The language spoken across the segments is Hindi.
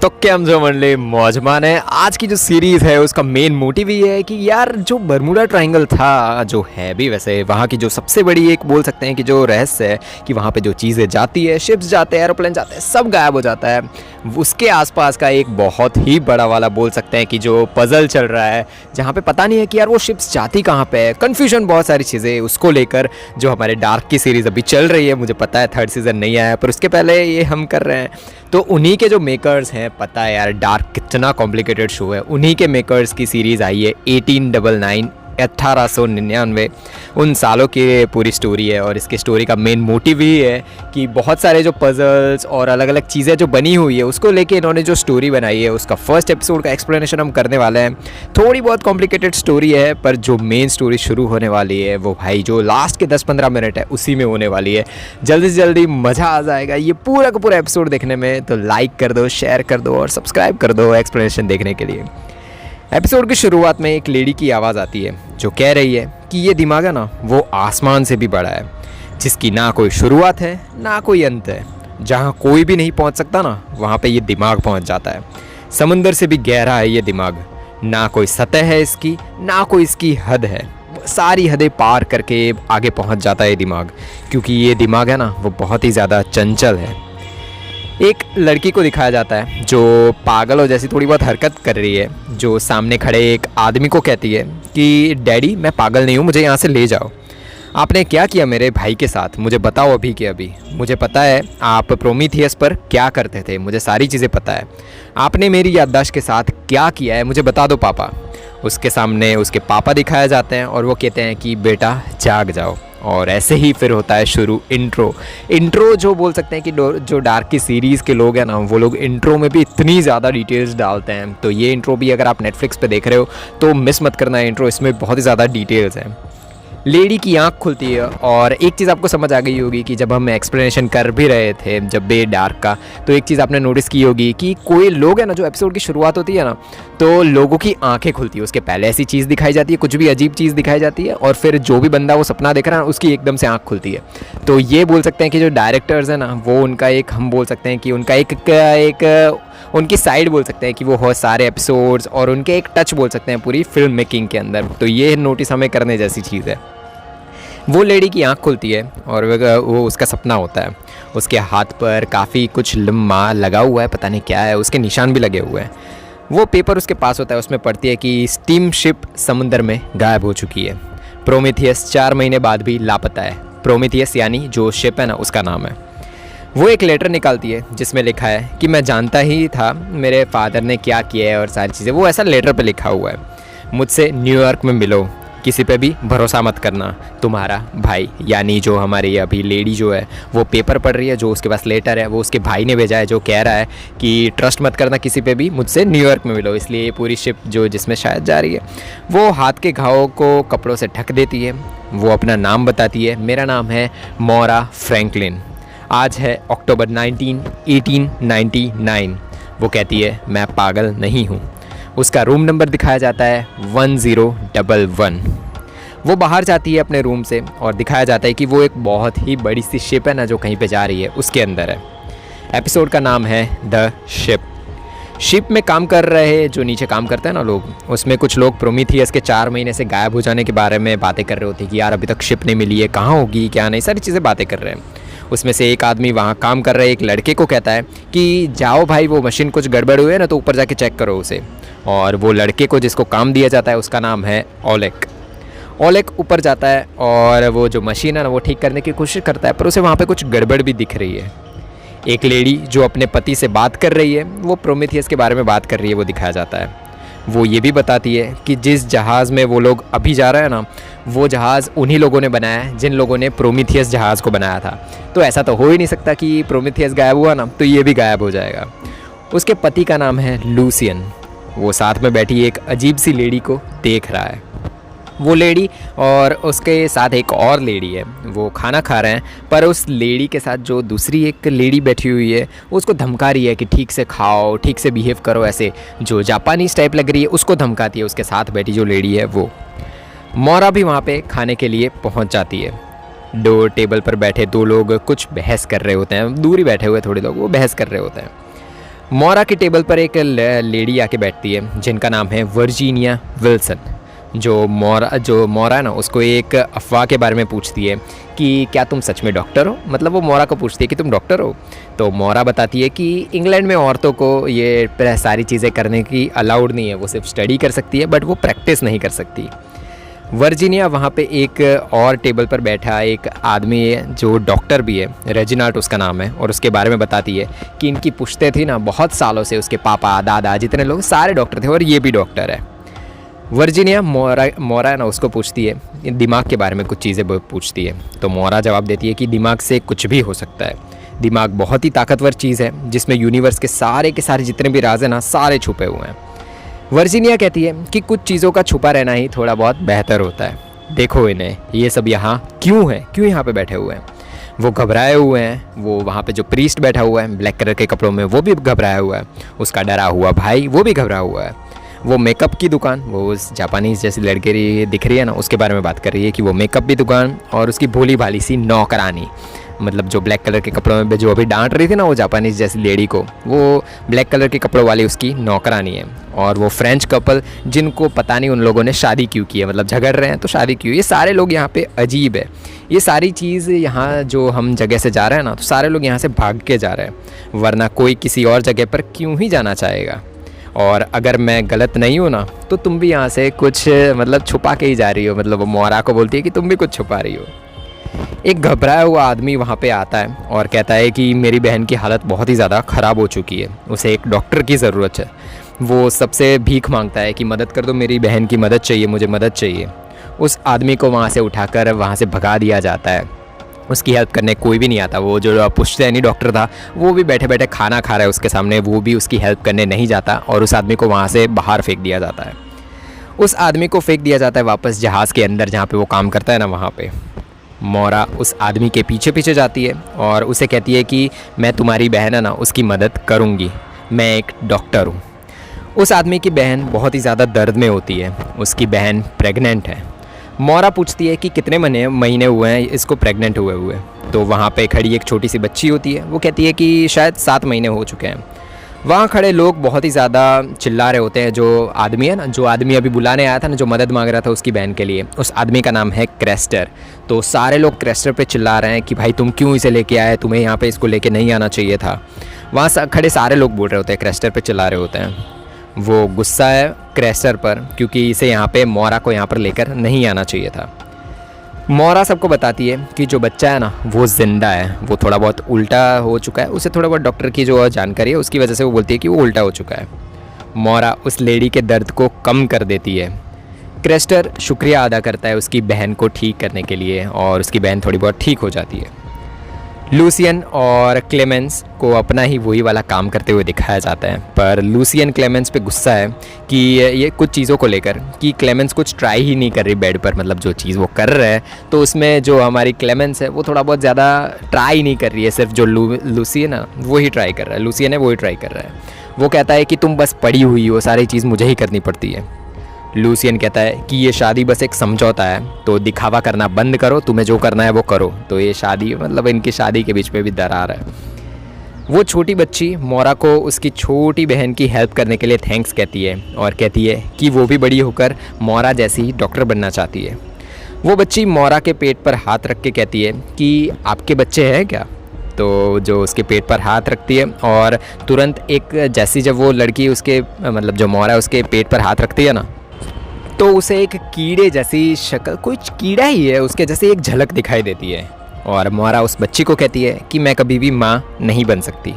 तो कैम जो मंडली मौजमान है। आज की जो सीरीज़ है उसका मेन मोटिव ये है कि यार जो बर्मुडा ट्रायंगल था, जो है भी वैसे वहाँ की जो सबसे बड़ी एक बोल सकते हैं कि जो रहस्य है कि वहाँ पे जो चीज़ें जाती है, शिप्स जाते हैं, एरोप्लेन जाते हैं, सब गायब हो जाता है। उसके आसपास का एक बहुत ही बड़ा वाला बोल सकते हैं कि जो पज़ल चल रहा है, जहाँ पे पता नहीं है कि यार वो शिप्स जाती कहाँ पे है। कन्फ्यूजन बहुत सारी चीज़ें उसको लेकर जो हमारे डार्क की सीरीज़ अभी चल रही है, मुझे पता है 3rd सीज़न नहीं आया पर उसके पहले ये हम कर रहे हैं। तो उन्हीं के जो मेकर्स हैं, पता है यार डार्क कितना कॉम्प्लिकेटेड शो है, उन्हीं के मेकर्स की सीरीज़ आई है 1899 1899। उन सालों की पूरी स्टोरी है और इसकी स्टोरी का मेन मोटिव ही है कि बहुत सारे जो पजल्स और अलग अलग चीज़ें जो बनी हुई है उसको लेके इन्होंने जो स्टोरी बनाई है, उसका फर्स्ट एपिसोड का एक्सप्लेनेशन हम करने वाले हैं। थोड़ी बहुत कॉम्प्लिकेटेड स्टोरी है पर जो मेन स्टोरी शुरू होने वाली है वो भाई जो लास्ट के 10-15 मिनट है उसी में होने वाली है। जल्दी से जल्दी मज़ा आ जाएगा ये पूरा का पूरा एपिसोड देखने में। तो लाइक कर दो, शेयर कर दो और सब्सक्राइब कर दो एक्सप्लेनेशन देखने के लिए। एपिसोड की शुरुआत में एक लेडी की आवाज़ आती है जो कह रही है कि ये दिमाग है ना वो आसमान से भी बड़ा है, जिसकी ना कोई शुरुआत है ना कोई अंत है। जहाँ कोई भी नहीं पहुँच सकता ना वहाँ पे ये दिमाग पहुँच जाता है। समुंदर से भी गहरा है ये दिमाग, ना कोई सतह है इसकी ना कोई इसकी हद है। सारी हदें पार करके आगे पहुँच जाता है ये दिमाग, क्योंकि ये दिमाग है ना वो बहुत ही ज़्यादा चंचल है। एक लड़की को दिखाया जाता है जो पागल हो जैसी थोड़ी बहुत हरकत कर रही है, जो सामने खड़े एक आदमी को कहती है कि डैडी मैं पागल नहीं हूँ, मुझे यहाँ से ले जाओ। आपने क्या किया मेरे भाई के साथ, मुझे बताओ अभी के अभी। मुझे पता है आप प्रोमीथियस पर क्या करते थे, मुझे सारी चीज़ें पता है। आपने मेरी याददाश्त के साथ क्या किया है मुझे बता दो पापा। उसके सामने उसके पापा दिखाए जाते हैं और वो कहते हैं कि बेटा जाग जाओ। और ऐसे ही फिर होता है शुरू इंट्रो जो बोल सकते हैं कि जो डार्क की सीरीज़ के लोग हैं ना वो लोग इंट्रो में भी इतनी ज़्यादा डिटेल्स डालते हैं। तो ये इंट्रो भी अगर आप नेटफ्लिक्स पे देख रहे हो तो मिस मत करना है इंट्रो, इसमें बहुत ही ज़्यादा डिटेल्स हैं। लेडी की आँख खुलती है और एक चीज़ आपको समझ आ गई होगी कि जब हम एक्सप्लेनेशन कर भी रहे थे जब बे डार्क का, तो एक चीज़ आपने नोटिस की होगी कि कोई लोग है ना जो एपिसोड की शुरुआत होती है ना तो लोगों की आंखें खुलती है। उसके पहले ऐसी चीज़ दिखाई जाती है, कुछ भी अजीब चीज़ दिखाई जाती है और फिर जो भी बंदा वो सपना देख रहा है उसकी एकदम से आँख खुलती है। तो ये बोल सकते हैं कि जो डायरेक्टर्स हैं ना वो उनका एक हम बोल सकते हैं कि उनका एक उनकी साइड बोल सकते हैं कि वो हो सारे एपिसोड्स और उनके एक टच बोल सकते हैं पूरी फिल्म मेकिंग के अंदर। तो ये नोटिस हमें करने जैसी चीज़ है। वो लेडी की आँख खुलती है और वो उसका सपना होता है। उसके हाथ पर काफ़ी कुछ लम्बा लगा हुआ है, पता नहीं क्या है, उसके निशान भी लगे हुए हैं। वो पेपर उसके पास होता है, उसमें पढ़ती है कि स्टीम शिप समुंदर में गायब हो चुकी है। प्रोमीथियस 4 महीने बाद भी लापता है। प्रोमीथियस यानी जो शिप है ना उसका नाम है। वो एक लेटर निकालती है जिसमें लिखा है कि मैं जानता ही था मेरे फादर ने क्या किया है और सारी चीज़ें, वो ऐसा लेटर पे लिखा हुआ है। मुझसे न्यूयॉर्क में मिलो, किसी पे भी भरोसा मत करना, तुम्हारा भाई। यानी जो हमारी अभी लेडी जो है वो पेपर पढ़ रही है, जो उसके पास लेटर है वो उसके भाई ने भेजा है जो कह रहा है कि ट्रस्ट मत करना किसी पे भी, मुझसे न्यूयॉर्क में मिलो। इसलिए ये पूरी शिप जो जिसमें शायद जा रही है वो हाथ के घावों को कपड़ों से ढक देती है। वो अपना नाम बताती है, मेरा नाम है मोरा फ्रैंकलिन। आज है अक्टूबर 1899। वो कहती है मैं पागल नहीं हूँ। उसका रूम नंबर दिखाया जाता है 1011। वो बाहर जाती है अपने रूम से और दिखाया जाता है कि वो एक बहुत ही बड़ी सी शिप है ना जो कहीं पे जा रही है उसके अंदर है। एपिसोड का नाम है द शिप में काम कर रहे जो नीचे काम करते हैं ना लोग, उसमें कुछ लोग प्रोमीथियस के 4 महीने से गायब हो जाने के बारे में बातें कर रहे होते हैं कि यार अभी तक शिप नहीं मिली है, कहाँ होगी क्या नहीं, सारी चीज़ें बातें कर रहे हैं। उसमें से एक आदमी वहाँ काम कर रहे एक लड़के को कहता है कि जाओ भाई वो मशीन कुछ गड़बड़ हुई है ना तो ऊपर जाके चेक करो उसे। और वो लड़के को जिसको काम दिया जाता है उसका नाम है ओलेक ऊपर जाता है और वो जो मशीन है ना वो ठीक करने की कोशिश करता है पर उसे वहाँ पे कुछ गड़बड़ भी दिख रही है। एक लेडी जो अपने पति से बात कर रही है वो प्रोमीथियस के बारे में बात कर रही है, वो दिखाया जाता है। वो ये भी बताती है कि जिस जहाज़ में वो लोग अभी जा रहे हैं ना वो जहाज़ उन्हीं लोगों ने बनाया है जिन लोगों ने प्रोमीथियस जहाज़ को बनाया था। तो ऐसा तो हो ही नहीं सकता कि प्रोमीथियस गायब हुआ ना तो ये भी गायब हो जाएगा। उसके पति का नाम है लूसियन। वो साथ में बैठी एक अजीब सी लेडी को देख रहा है। वो लेडी और उसके साथ एक और लेडी है, वो खाना खा रहे हैं पर उस लेडी के साथ जो दूसरी एक लेडी बैठी हुई है वो उसको धमका रही है कि ठीक से खाओ, ठीक से बिहेव करो, ऐसे जो जापानीज टाइप लग रही है उसको धमकाती है। उसके साथ बैठी जो लेडी है वो मोरा भी वहाँ पे खाने के लिए पहुँच जाती है। टेबल पर बैठे 2 लोग कुछ बहस कर रहे होते हैं, दूर ही बैठे हुए थोड़े लोग वो बहस कर रहे होते हैं। मोरा की टेबल पर एक लेडी आके बैठती है जिनका नाम है वर्जीनिया विल्सन। जो मोरा है ना, उसको एक अफवाह के बारे में पूछती है कि क्या तुम सच में डॉक्टर हो। मतलब वो मोरा को पूछती है कि तुम डॉक्टर हो। तो मोरा बताती है कि इंग्लैंड में औरतों को ये सारी चीज़ें करने की अलाउड नहीं है, वो सिर्फ स्टडी कर सकती है बट वो प्रैक्टिस नहीं कर सकती। वर्जीनिया वहाँ पे एक और टेबल पर बैठा एक आदमी है जो डॉक्टर भी है, रेजिनाल्ड उसका नाम है, और उसके बारे में बताती है कि इनकी पुश्तें थी ना, बहुत सालों से उसके पापा दादा जितने लोग सारे डॉक्टर थे और ये भी डॉक्टर है। वर्जीनिया मोरा है ना, उसको पूछती है दिमाग के बारे में कुछ चीज़ें पूछती है। तो मोरा जवाब देती है कि दिमाग से कुछ भी हो सकता है। दिमाग बहुत ही ताकतवर चीज़ है जिसमें यूनिवर्स के सारे जितने भी राज हैं ना, सारे छुपे हुए हैं। वर्जीनिया कहती है कि कुछ चीज़ों का छुपा रहना ही थोड़ा बहुत बेहतर होता है। देखो इन्हें, ये सब यहाँ क्यों यहाँ पे बैठे हुए हैं। वो घबराए हुए हैं। वो वहाँ पे जो प्रीस्ट बैठा हुआ है ब्लैक कलर के कपड़ों में, वो भी घबराया हुआ है। उसका डरा हुआ भाई वो भी घबराया हुआ है। वो मेकअप की दुकान, वो उस जापानीज़ जैसी लड़की दिख रही है ना, उसके बारे में बात कर रही है कि वो मेकअप की दुकान और उसकी भोली भाली सी नौकरानी, मतलब जो ब्लैक कलर के कपड़ों में जो अभी डांट रही थी ना वो जापानीज़ जैसी लेडी को, वो ब्लैक कलर के कपड़ों वाली उसकी नौकरानी है। और वो फ्रेंच कपल जिनको पता नहीं उन लोगों ने शादी क्यों की है, मतलब झगड़ रहे हैं तो शादी क्यों। ये सारे लोग यहाँ पे अजीब है। ये सारी चीज़ यहाँ जो हम जगह से जा रहे हैं ना, तो सारे लोग यहाँ से भाग के जा रहे हैं, वरना कोई किसी और जगह पर क्यों ही जाना चाहेगा। और अगर मैं गलत नहीं हूँ ना, तो तुम भी यहाँ से कुछ मतलब छुपा के ही जा रही हो। मतलब वो मोरा को बोलती है कि तुम भी कुछ छुपा रही हो। एक घबराया हुआ आदमी वहाँ पे आता है और कहता है कि मेरी बहन की हालत बहुत ही ज़्यादा ख़राब हो चुकी है, उसे एक डॉक्टर की ज़रूरत है। वो सबसे भीख मांगता है कि मदद कर दो, मेरी बहन की मदद चाहिए, मुझे मदद चाहिए। उस आदमी को वहाँ से उठाकर वहाँ से भगा दिया जाता है। उसकी हेल्प करने कोई भी नहीं आता। वो जो पुश्तैनी डॉक्टर था वो भी बैठे बैठे खाना खा रहा है उसके सामने, वो भी उसकी हेल्प करने नहीं जाता और उस आदमी को वहाँ से बाहर फेंक दिया जाता है। उस आदमी को फेंक दिया जाता है वापस जहाज़ के अंदर जहाँ पे वो काम करता है ना, वहाँ पे। मोरा उस आदमी के पीछे पीछे जाती है और उसे कहती है कि मैं तुम्हारी बहन है ना, उसकी मदद करूँगी, मैं एक डॉक्टर हूँ। उस आदमी की बहन बहुत ही ज़्यादा दर्द में होती है, उसकी बहन प्रेग्नेंट है। मोरा पूछती है कि कितने महीने हुए हैं इसको प्रेग्नेंट हुए। तो वहाँ पे खड़ी एक छोटी सी बच्ची होती है, वो कहती है कि शायद 7 महीने हो चुके हैं। वहाँ खड़े लोग बहुत ही ज़्यादा चिल्ला रहे होते हैं। जो आदमी है ना, जो आदमी अभी बुलाने आया था ना, जो मदद मांग रहा था उसकी बहन के लिए, उस आदमी का नाम है क्रेस्टर। तो सारे लोग क्रेस्टर पे चिल्ला रहे हैं कि भाई तुम क्यों इसे लेके आए, तुम्हें यहाँ पे इसको लेके नहीं आना चाहिए था। वहाँ खड़े सारे लोग बोल रहे होते हैं, क्रेस्टर पे चिल्ला रहे होते हैं। वो गुस्सा है क्रेस्टर पर क्योंकि इसे यहाँ पे मोरा को यहाँ पर लेकर नहीं आना चाहिए था। मोरा सबको बताती है कि जो बच्चा है ना वो ज़िंदा है, वो थोड़ा बहुत उल्टा हो चुका है। उसे थोड़ा बहुत डॉक्टर की जो जानकारी है उसकी वजह से वो बोलती है कि वो उल्टा हो चुका है। मोरा उस लेडी के दर्द को कम कर देती है। क्रेस्टर शुक्रिया अदा करता है उसकी बहन को ठीक करने के लिए और उसकी बहन थोड़ी बहुत ठीक हो जाती है। लूसियन और क्लेमेंस को अपना ही वही वाला काम करते हुए दिखाया जाता है, पर लूसियन क्लेमेंस पे गुस्सा है कि ये कुछ चीज़ों को लेकर कि क्लेमेंस कुछ ट्राई ही नहीं कर रही बेड पर। मतलब जो चीज़ वो कर रहे हैं तो उसमें जो हमारी क्लेमेंस है वो थोड़ा बहुत ज़्यादा ट्राई नहीं कर रही है, सिर्फ जो लूसियन है वो ही ट्राई कर रहा है, लूसियन है वो ही ट्राई कर रहा है। वो कहता है कि तुम बस पड़ी हुई हो, सारी चीज़ मुझे ही करनी पड़ती है। लूसियन कहता है कि ये शादी बस एक समझौता है, तो दिखावा करना बंद करो, तुम्हें जो करना है वो करो। तो ये शादी, मतलब इनकी शादी के बीच में भी दरार है। वो छोटी बच्ची मोरा को उसकी छोटी बहन की हेल्प करने के लिए थैंक्स कहती है और कहती है कि वो भी बड़ी होकर मोरा जैसी डॉक्टर बनना चाहती है। वो बच्ची मोरा के पेट पर हाथ रख के कहती है कि आपके बच्चे हैं क्या। तो जो उसके पेट पर हाथ रखती है और तुरंत एक जैसी जब वो लड़की उसके मतलब जो मोरा उसके पेट पर हाथ रखती है ना, तो उसे एक कीड़े जैसी शक्ल, कुछ कीड़ा ही है उसके जैसे एक झलक दिखाई देती है और मोरा उस बच्ची को कहती है कि मैं कभी भी माँ नहीं बन सकती।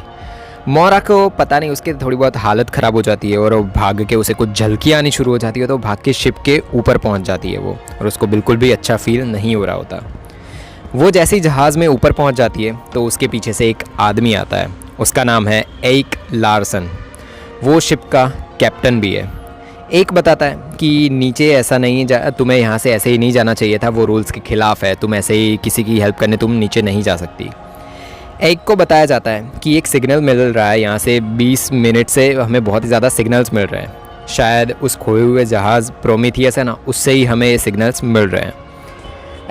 मोरा को पता नहीं उसके थोड़ी बहुत हालत ख़राब हो जाती है और वो भाग के उसे कुछ झलकियाँ आनी शुरू हो जाती है, तो भाग के शिप के ऊपर पहुँच जाती है वो, और उसको बिल्कुल भी अच्छा फील नहीं हो रहा होता। वो जैसे ही जहाज़ में ऊपर पहुँच जाती है तो उसके पीछे से एक आदमी आता है, उसका नाम है एइक लार्सन। वो शिप का कैप्टन भी है। एक बताता है कि नीचे ऐसा नहीं तुम्हें यहाँ से ऐसे ही नहीं जाना चाहिए था, वो रूल्स के ख़िलाफ़ है, तुम ऐसे ही किसी की हेल्प करने तुम नीचे नहीं जा सकती। एक को बताया जाता है कि एक सिग्नल मिल रहा है, यहाँ से 20 मिनट से हमें बहुत ही ज़्यादा सिग्नल्स मिल रहे हैं। शायद उस खोए हुए जहाज़ प्रोमीथियस है ना, उससे ही हमें ये सिग्नल्स मिल रहे हैं।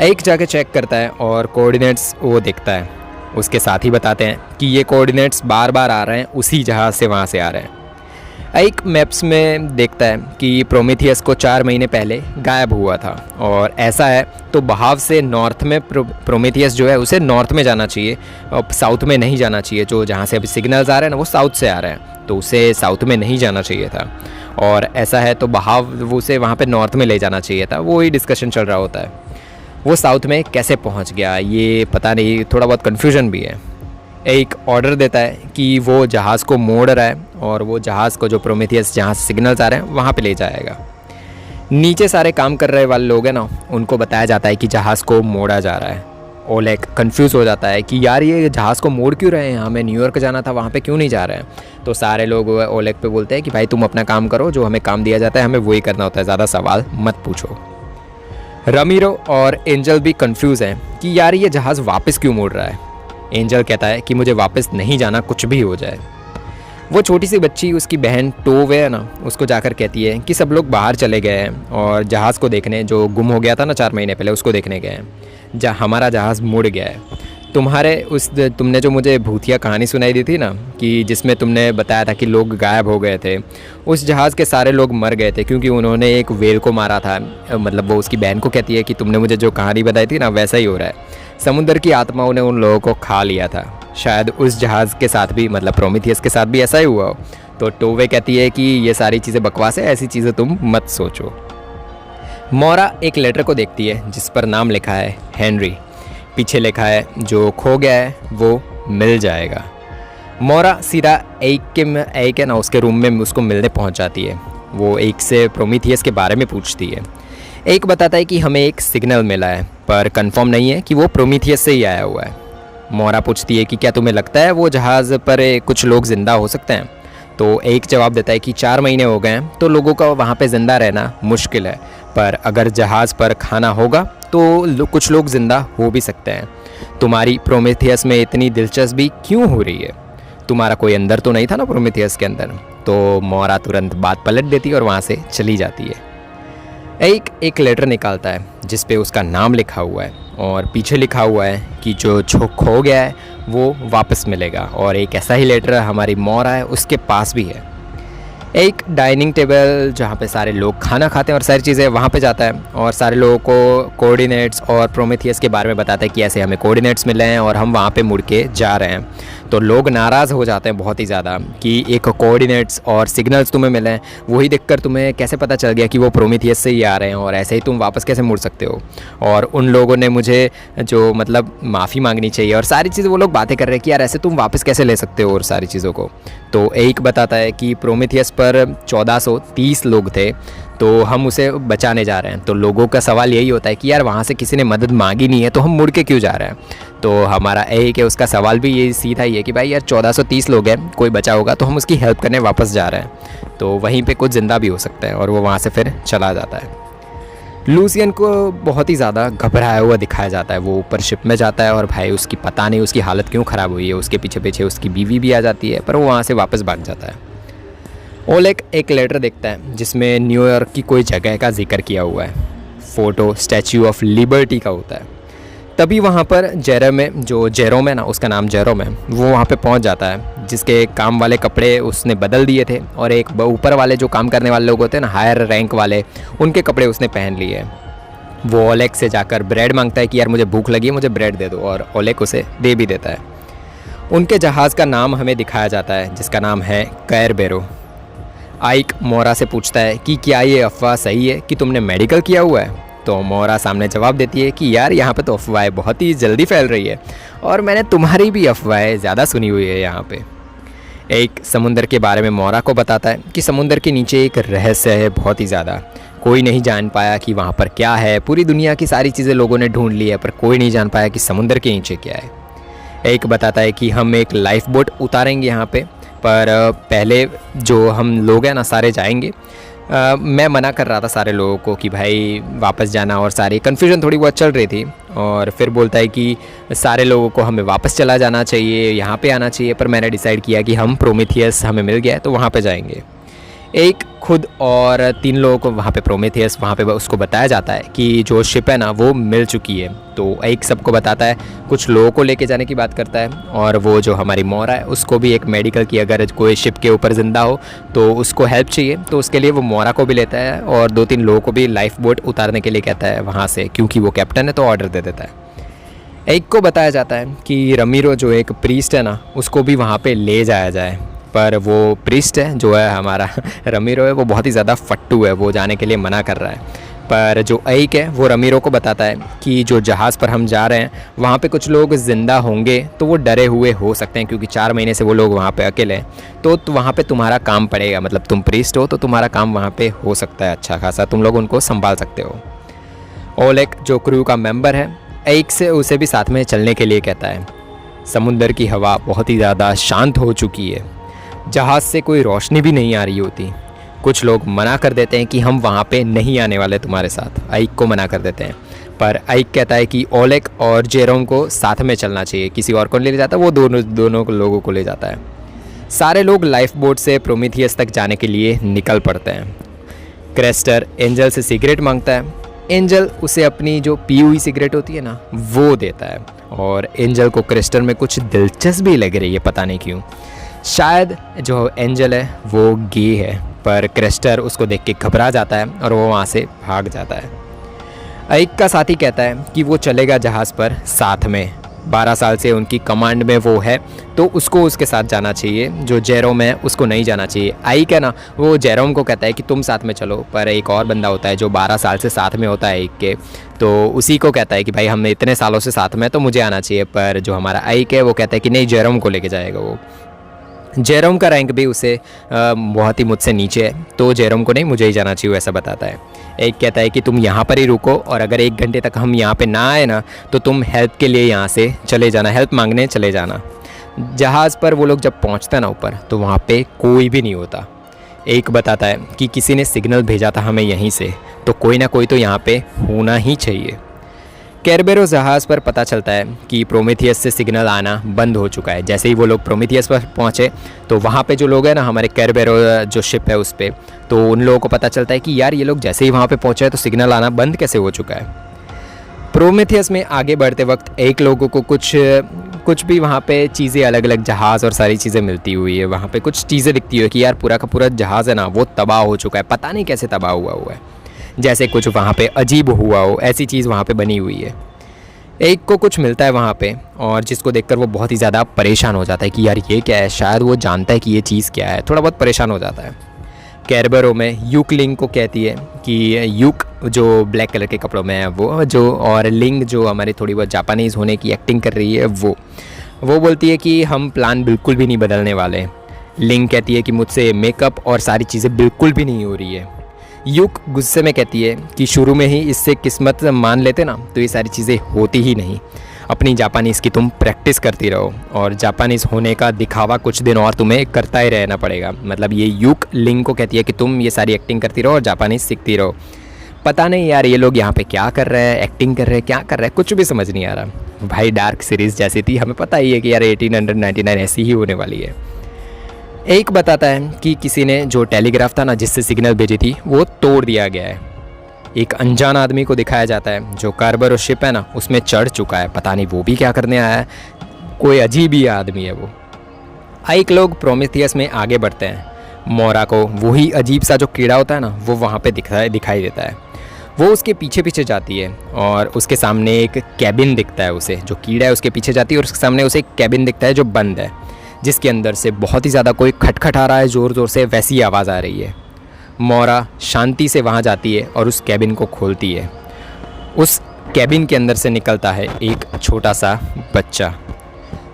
एक जाके चेक करता है और कोऑर्डिनेट्स वो देखता है। उसके साथ ही बताते हैं कि ये कोऑर्डिनेट्स बार बार आ रहे हैं, उसी जहाज़ से वहाँ से आ रहे हैं। एक मैप्स में देखता है कि प्रोमेथियस को 4 महीने पहले गायब हुआ था, और ऐसा है तो बहाव से नॉर्थ में प्रोमेथियस जो है उसे नॉर्थ में जाना चाहिए और साउथ में नहीं जाना चाहिए। जो जहाँ से अभी सिग्नल्स आ रहे हैं ना वो साउथ से आ रहे हैं, तो उसे साउथ में नहीं जाना चाहिए था। और ऐसा है तो बहाव वो उसे वहाँ पे नॉर्थ में ले जाना चाहिए था। वो ही डिस्कशन चल रहा होता है। वो साउथ में कैसे पहुँच गया ये पता नहीं, थोड़ा बहुत कन्फ्यूजन भी है। एक ऑर्डर देता है कि वो जहाज़ को मोड़ रहा है और वो जहाज़ को जो प्रोमेथियस जहाँ से सिग्नल्स आ रहे हैं वहाँ पे ले जाएगा। नीचे सारे काम कर रहे वाले लोग हैं ना, उनको बताया जाता है कि जहाज़ को मोड़ा जा रहा है। ओलेग कंफ्यूज हो जाता है कि यार ये जहाज़ को मोड़ क्यों रहे हैं, हमें न्यूयॉर्क जाना था, वहाँ पे क्यों नहीं जा रहे हैं। तो सारे लोग ओलेग पे बोलते हैं कि भाई तुम अपना काम करो, जो हमें काम दिया जाता है हमें वही करना होता है, ज़्यादा सवाल मत पूछो। रमीरो और एंजल भी कंफ्यूज हैं कि यार ये जहाज़ वापस क्यों मोड़ रहा है। एंजल कहता है कि मुझे वापस नहीं जाना, कुछ भी हो जाए। वो छोटी सी बच्ची उसकी बहन टोवे है ना, उसको जाकर कहती है कि सब लोग बाहर चले गए हैं और जहाज़ को देखने, जो गुम हो गया था ना 4 महीने पहले, उसको देखने गए हैं। हमारा जहाज़ मुड़ गया है। तुमने जो मुझे भूतिया कहानी सुनाई दी थी ना, कि जिसमें तुमने बताया था कि लोग गायब हो गए थे, उस जहाज़ के सारे लोग मर गए थे क्योंकि उन्होंने एक व्हेल को मारा था। मतलब वो उसकी बहन को कहती है कि तुमने मुझे जो कहानी बताई थी ना वैसा ही हो रहा है। समुद्र की आत्माओं ने उन लोगों को खा लिया था। शायद उस जहाज़ के साथ भी, मतलब प्रोमेथियस के साथ भी ऐसा ही हुआ हो। तो टोवे कहती है कि ये सारी चीज़ें बकवास है, ऐसी चीज़ें तुम मत सोचो। मोरा एक लेटर को देखती है जिस पर नाम लिखा है हेनरी। पीछे लिखा है जो खो गया है वो मिल जाएगा। मोरा सीधा एक है ना उसके रूम में उसको मिलने पहुंच जाती है। वो एक से प्रोमेथियस के बारे में पूछती है। एक बताता है कि हमें एक सिग्नल मिला है पर कंफर्म नहीं है कि वो प्रोमेथियस से ही आया हुआ है। मोरा पूछती है कि क्या तुम्हें लगता है वो जहाज़ पर कुछ लोग ज़िंदा हो सकते हैं। तो एक जवाब देता है कि 4 महीने हो गए हैं तो लोगों का वहाँ पे ज़िंदा रहना मुश्किल है, पर अगर जहाज़ पर खाना होगा तो कुछ लोग ज़िंदा हो भी सकते हैं। तुम्हारी प्रोमेथियस में इतनी दिलचस्पी क्यों हो रही है? तुम्हारा कोई अंदर तो नहीं था ना प्रोमेथियस के अंदर? तो मोरा तुरंत बात पलट देती है और वहाँ से चली जाती है। एक लेटर निकालता है जिस पे उसका नाम लिखा हुआ है और पीछे लिखा हुआ है कि जो खो गया है वो वापस मिलेगा। और एक ऐसा ही लेटर हमारी मोरा है उसके पास भी है। एक डाइनिंग टेबल जहाँ पे सारे लोग खाना खाते हैं और सारी चीज़ें, वहाँ पे जाता है और सारे लोगों को कोऑर्डिनेट्स और प्रोमेथियस के बारे में बताता है कि ऐसे हमें कोऑर्डिनेट्स मिले हैं और हम वहाँ पे मुड़ के जा रहे हैं। तो लोग नाराज़ हो जाते हैं बहुत ही ज़्यादा कि एक कोऑर्डिनेट्स और सिग्नल्स तुम्हें मिले हैं, वही देखकर तुम्हें कैसे पता चल गया कि वो प्रोमेथियस से ही आ रहे हैं और ऐसे ही तुम वापस कैसे मुड़ सकते हो। और उन लोगों ने मुझे जो मतलब माफ़ी मांगनी चाहिए और सारी चीज़ें, वो लोग बातें कर रहे हैं कि यार ऐसे तुम वापस कैसे ले सकते हो और सारी चीज़ों को। तो एक बताता है कि प्रोमेथियस पर 1430 लोग थे तो हम उसे बचाने जा रहे हैं। तो लोगों का सवाल यही होता है कि यार वहाँ से किसी ने मदद मांगी नहीं है तो हम मुड़ के क्यों जा रहे हैं। तो हमारा एक है उसका सवाल भी ये सीधा ही है कि भाई यार 1430 लोग हैं, कोई बचा होगा तो हम उसकी हेल्प करने वापस जा रहे हैं, तो वहीं पे कुछ ज़िंदा भी हो सकता है। और वो वहाँ से फिर चला जाता है। लूसियन को बहुत ही ज़्यादा घबराया हुआ दिखाया जाता है। वो ऊपर शिप में जाता है और भाई उसकी पता नहीं उसकी हालत क्यों ख़राब हुई है। उसके पीछे पीछे उसकी बीवी भी आ जाती है पर वो वहाँ से वापस भाग जाता है। ओलेग एक लेटर देखता है जिसमें न्यूयॉर्क की कोई जगह का जिक्र किया हुआ है। फ़ोटो स्टैच्यू ऑफ लिबर्टी का होता है। तभी वहाँ पर जेरोम है ना, उसका नाम जेरोम है, वो वहाँ पे पहुँच जाता है, जिसके काम वाले कपड़े उसने बदल दिए थे और एक ऊपर वाले जो काम करने वाले लोग होते हैं ना, हायर रैंक वाले, उनके कपड़े उसने पहन लिए। वो ओलेग से जाकर ब्रेड मांगता है कि यार मुझे भूख लगी है, मुझे ब्रेड दे दो, और ओलेग उसे दे भी देता है। उनके जहाज़ का नाम हमें दिखाया जाता है जिसका नाम है कैरबेरो। आइक मोरा से पूछता है कि क्या ये अफवाह सही है कि तुमने मेडिकल किया हुआ है। तो मोरा सामने जवाब देती है कि यार यहाँ पे तो अफवाहें बहुत ही जल्दी फैल रही है और मैंने तुम्हारी भी अफवाहें ज़्यादा सुनी हुई है यहाँ पे। एक समुंदर के बारे में मोरा को बताता है कि समुंदर के नीचे एक रहस्य है बहुत ही ज़्यादा, कोई नहीं जान पाया कि वहाँ पर क्या है। पूरी दुनिया की सारी चीज़ें लोगों ने ढूंढ ली है पर कोई नहीं जान पाया कि समुंदर के नीचे क्या है। एक बताता है कि हम एक लाइफ बोट उतारेंगे यहाँ पे, पर पहले जो हम लोग हैं ना सारे जाएंगे। मैं मना कर रहा था सारे लोगों को कि भाई वापस जाना, और सारी कन्फ्यूजन थोड़ी बहुत चल रही थी। और फिर बोलता है कि सारे लोगों को हमें वापस चला जाना चाहिए, यहाँ पे आना चाहिए, पर मैंने डिसाइड किया कि हम प्रोमेथियस हमें मिल गया है तो वहाँ पे जाएंगे। एक खुद और 3 लोगों को वहाँ पे प्रोमेथियस वहाँ पे उसको बताया जाता है कि जो शिप है ना वो मिल चुकी है। तो एक सबको बताता है, कुछ लोगों को लेके जाने की बात करता है, और वो जो हमारी मोरा है उसको भी एक मेडिकल की अगर कोई शिप के ऊपर ज़िंदा हो तो उसको हेल्प चाहिए, तो उसके लिए वो मोरा को भी लेता है और 2-3 लोगों को भी लाइफ बोट उतारने के लिए कहता है वहाँ से, क्योंकि वो कैप्टन है तो ऑर्डर दे देता है। एक को बताया जाता है कि रमीरो जो एक प्रीस्ट है ना उसको भी वहाँ पे ले जाया जाए, पर वो प्रीस्ट है जो है हमारा रमीरो है वो बहुत ही ज़्यादा फट्टू है, वो जाने के लिए मना कर रहा है। पर जो ऐक है वो रमीरो को बताता है कि जो जहाज़ पर हम जा रहे हैं वहाँ पे कुछ लोग ज़िंदा होंगे तो वो डरे हुए हो सकते हैं, क्योंकि 4 महीने से वो लोग वहाँ पे अकेले हैं, तो वहाँ पे तुम्हारा काम पड़ेगा, मतलब तुम प्रीस्ट हो तो तुम्हारा काम वहाँ पे हो सकता है अच्छा खासा, तुम लोग उनको संभाल सकते हो। ओलेग जो क्रू का मेंबर है ऐक से उसे भी साथ में चलने के लिए कहता है। समुंदर की हवा बहुत ही ज़्यादा शांत हो चुकी है, जहाज़ से कोई रोशनी भी नहीं आ रही होती। कुछ लोग मना कर देते हैं कि हम वहाँ पे नहीं आने वाले तुम्हारे साथ, ऐक को मना कर देते हैं, पर ऐक कहता है कि ओलेग और जेरोम को साथ में चलना चाहिए, किसी और को ले जाता, वो दोनों लोगों को ले जाता है। सारे लोग लाइफ बोट से प्रोमेथियस तक जाने के लिए निकल पड़ते हैं। क्रेस्टर एंजल से सिगरेट मांगता है, एंजल उसे अपनी जो पी हुई सिगरेट होती है ना वो देता है, और एंजल को क्रेस्टर में कुछ दिलचस्पी लग रही है, पता नहीं क्यों। शायद जो एंजल है वो गे है, पर क्रेस्टर उसको देख के घबरा जाता है और वो वहाँ से भाग जाता है। ऐक का साथी कहता है कि वो चलेगा जहाज़ पर साथ में, 12 साल से उनकी कमांड में वो है तो उसको उसके साथ जाना चाहिए, जो जेरोम है उसको नहीं जाना चाहिए। ऐक है ना वो जेरोम को कहता है कि तुम साथ में चलो, पर एक और बंदा होता है जो 12 साल से साथ में होता है ऐक के, तो उसी को कहता है कि भाई हम इतने सालों से साथ में तो मुझे आना चाहिए, पर जो हमारा ऐक है वो कहता है कि नहीं जेरोम को लेके जाएगा वो। जेरोम का रैंक भी उसे बहुत ही मुझसे नीचे है, तो जेरोम को नहीं मुझे ही जाना चाहिए ऐसा बताता है। एक कहता है कि तुम यहाँ पर ही रुको और अगर 1 घंटे तक हम यहाँ पे ना आए ना तो तुम हेल्प के लिए यहाँ से चले जाना, हेल्प मांगने चले जाना। जहाज़ पर वो लोग जब पहुँचते हैं ना ऊपर तो वहाँ पे कोई भी नहीं होता। एक बताता है कि किसी ने सिग्नल भेजा था हमें यहीं से, तो कोई ना कोई तो यहाँ पे होना ही चाहिए। कैरबेरो जहाज़ पर पता चलता है कि प्रोमेथियस से सिग्नल आना बंद हो चुका है। जैसे ही वो लोग प्रोमेथियस पर पहुँचे तो वहाँ पे जो लोग हैं ना हमारे कैरबेरो जो शिप है उस पर, तो उन लोगों को पता चलता है कि यार ये लोग जैसे ही वहाँ पे पहुँचे तो सिग्नल आना बंद कैसे हो चुका है। प्रोमेथियस में आगे बढ़ते वक्त एक लोगों को कुछ भी वहाँ पे चीज़ें अलग अलग जहाज़ और सारी चीज़ें मिलती हुई है। वहाँ पे कुछ चीज़ें दिखती है कि यार पूरा का पूरा जहाज़ है ना वो तबाह हो चुका है, पता नहीं कैसे तबाह हुआ है, जैसे कुछ वहाँ पे अजीब हुआ हो, ऐसी चीज़ वहाँ पे बनी हुई है। एक को कुछ मिलता है वहाँ पे और जिसको देखकर वो बहुत ही ज़्यादा परेशान हो जाता है कि यार ये क्या है, शायद वो जानता है कि ये चीज़ क्या है, थोड़ा बहुत परेशान हो जाता है। कैरबेरो में यूक लिंग को कहती है कि यूक जो ब्लैक कलर के कपड़ों में है वो जो, और लिंग जो हमारी थोड़ी बहुत जापानीज़ होने की एक्टिंग कर रही है वो बोलती है कि हम प्लान बिल्कुल भी नहीं बदलने वाले। लिंग कहती है कि मुझसे मेकअप और सारी चीज़ें बिल्कुल भी नहीं हो रही है। युक गुस्से में कहती है कि शुरू में ही इससे किस्मत मान लेते ना तो ये सारी चीज़ें होती ही नहीं। अपनी जापानीज़ की तुम प्रैक्टिस करती रहो और जापानीज़ होने का दिखावा कुछ दिन और तुम्हें करता ही रहना पड़ेगा। मतलब ये युक लिंग को कहती है कि तुम ये सारी एक्टिंग करती रहो और जापानीज़ सीखती रहो। पता नहीं यार ये लोग यहाँ पे क्या कर रहे हैं, एक्टिंग कर रहे हैं, क्या कर रहे हैं, कुछ भी समझ नहीं आ रहा। भाई डार्क सीरीज़ जैसी थी, हमें पता ही है कि यार 1899 ऐसी ही होने वाली है। एक बताता है कि किसी ने जो टेलीग्राफ था ना जिससे सिग्नल भेजी थी वो तोड़ दिया गया है। एक अनजान आदमी को दिखाया जाता है जो कार्बरो शिप है ना उसमें चढ़ चुका है, पता नहीं वो भी क्या करने आया है, कोई अजीब ही आदमी है वो। एक लोग प्रोमेथियस में आगे बढ़ते हैं। मोरा को वही अजीब सा जो कीड़ा होता है ना वो वहाँ पे दिखाई देता है। वो उसके पीछे पीछे जाती है और उसके सामने एक कैबिन दिखता है उसे, जो कीड़ा है उसके पीछे जाती है और उसके सामने उसे एक कैबिन दिखता है जो बंद है, जिसके अंदर से बहुत ही ज़्यादा कोई खटखट आ रहा है ज़ोर ज़ोर से, वैसी आवाज़ आ रही है। मोरा शांति से वहाँ जाती है और उस कैबिन को खोलती है। उस कैबिन के अंदर से निकलता है एक छोटा सा बच्चा।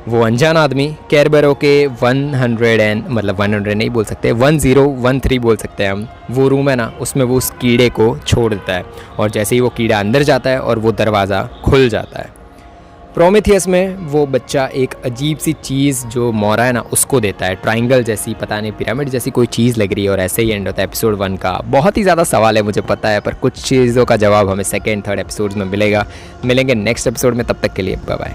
वो अनजान आदमी कैरबेरो के 100 नहीं बोल सकते, 1013 बोल सकते हैं हम, वो रूम है ना उसमें वो उस कीड़े को छोड़ देता है और जैसे ही वो कीड़ा अंदर जाता है और वो दरवाज़ा खुल जाता है। प्रोमेथियस में वो बच्चा एक अजीब सी चीज़ जो मोरा है ना उसको देता है, ट्रायंगल जैसी, पता नहीं पिरामिड जैसी कोई चीज़ लग रही है, और ऐसे ही एंड होता है एपिसोड 1 का। बहुत ही ज़्यादा सवाल है मुझे पता है, पर कुछ चीज़ों का जवाब हमें सेकेंड थर्ड एपिसोड में मिलेंगे नेक्स्ट एपिसोड में। तब तक के लिए बाय बाय।